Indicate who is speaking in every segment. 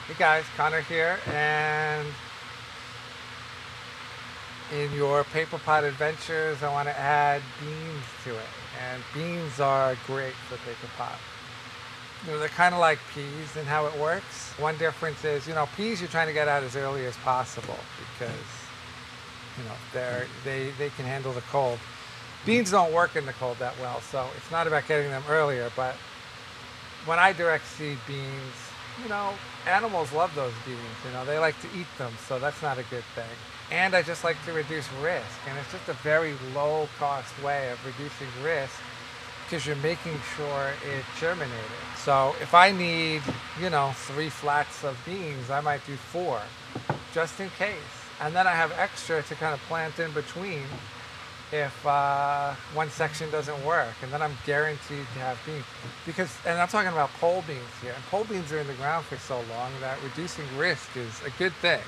Speaker 1: Hey guys, Connor here, and in your Paperpot adventures, I want to add beans to it. And beans are great for Paperpot. They're kind of like peas in how it works. One difference is, peas you're trying to get out as early as possible because, they can handle the cold. Beans don't work in the cold that well, so it's not about getting them earlier, but when I direct seed beans, you know, animals love those beans. They like to eat them, so that's not a good thing. And I just like to reduce risk, and it's just a very low cost way of reducing risk because you're making sure it germinated. So if I need, 3 flats of beans, I might do 4, just in case. And then I have extra to kind of plant in between if one section doesn't work, and then I'm guaranteed to have beans. And I'm talking about pole beans here, and pole beans are in the ground for so long that reducing risk is a good thing.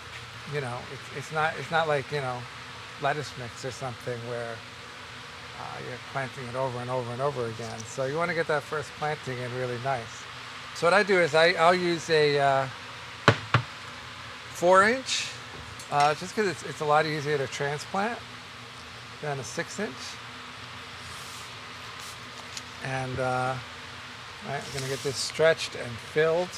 Speaker 1: It's not like lettuce mix or something where you're planting it over and over and over again. So you want to get that first planting in really nice. So what I do is I'll use a 4-inch, just because it's a lot easier to transplant than a 6-inch. And right, I'm going to get this stretched and filled.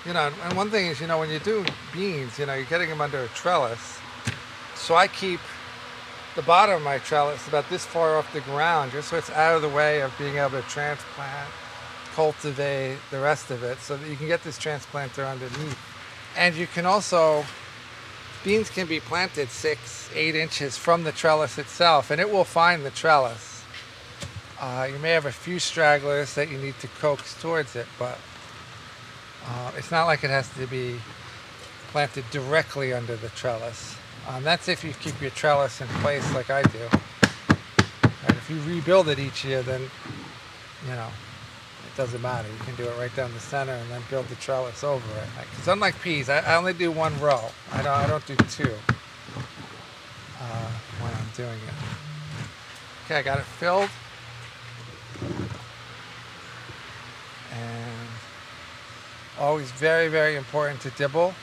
Speaker 1: And one thing is, when you do beans, you're getting them under a trellis. So I keep the bottom of my trellis about this far off the ground, just so it's out of the way of being able to transplant, cultivate the rest of it, so that you can get this transplanter underneath. And you can also, beans can be planted 6-8 inches from the trellis itself, and it will find the trellis. You may have a few stragglers that you need to coax towards it, but it's not like it has to be planted directly under the trellis. That's if you keep your trellis in place like I do. And if you rebuild it each year, then, it doesn't matter. You can do it right down the center and then build the trellis over it. Because unlike peas, I only do 1 row. I don't do 2 when I'm doing it. Okay, I got it filled. And always very, very important to dibble.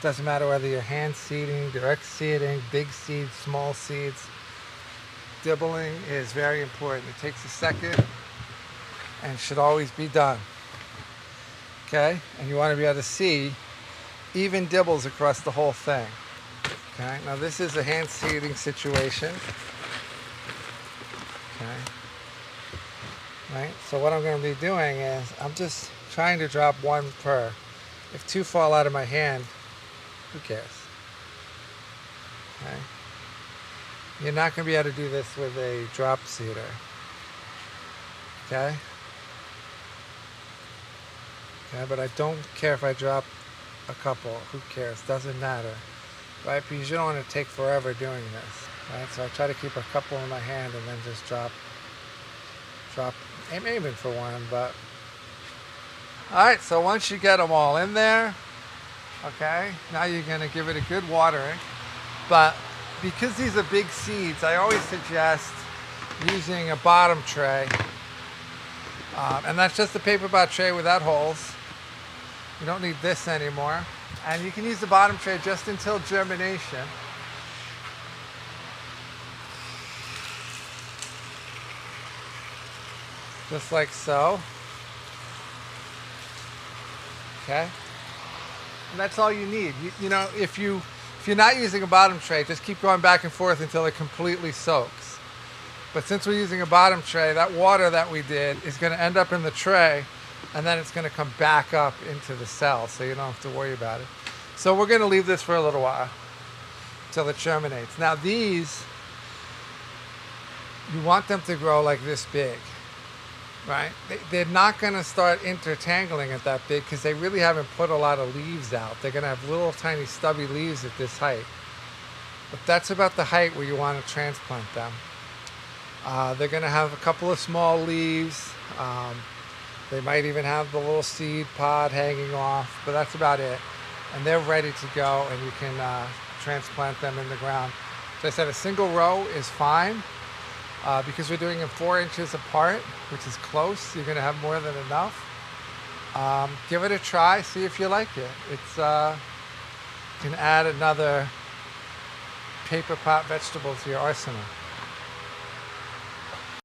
Speaker 1: Doesn't matter whether you're hand seeding, direct seeding, big seeds, small seeds. Dibbling is very important. It takes a second and should always be done. Okay? And you want to be able to see even dibbles across the whole thing. Okay? Now this is a hand seeding situation. Okay? Right? So what I'm going to be doing is I'm just trying to drop 1 per. If 2 fall out of my hand, who cares? Okay? You're not going to be able to do this with a drop seeder. Okay? Okay, but I don't care if I drop a couple. Who cares? Doesn't matter. Right? Because you don't want to take forever doing this. Right? So I try to keep a couple in my hand and then just drop. I'm aiming for 1, but alright, so once you get them all in there, okay, now you're going to give it a good watering. But because these are big seeds, I always suggest using a bottom tray. And that's just a Paperpot tray without holes. You don't need this anymore. And you can use the bottom tray just until germination. Just like so. Okay? And that's all you need. If you're not using a bottom tray, just keep going back and forth until it completely soaks. But since we're using a bottom tray, that water that we did is going to end up in the tray, and then it's going to come back up into the cell, so you don't have to worry about it. So we're going to leave this for a little while until it germinates. Now these, you want them to grow like this big. Right? They're not going to start intertangling at that big because they really haven't put a lot of leaves out. They're going to have little tiny stubby leaves at this height. But that's about the height where you want to transplant them. They're going to have a couple of small leaves. They might even have the little seed pod hanging off, but that's about it. And they're ready to go, and you can transplant them in the ground. So I said a single row is fine. Because we're doing them 4 inches apart, which is close, you're going to have more than enough. Give it a try, see if you like it. It's you can add another paper pot vegetable to your arsenal.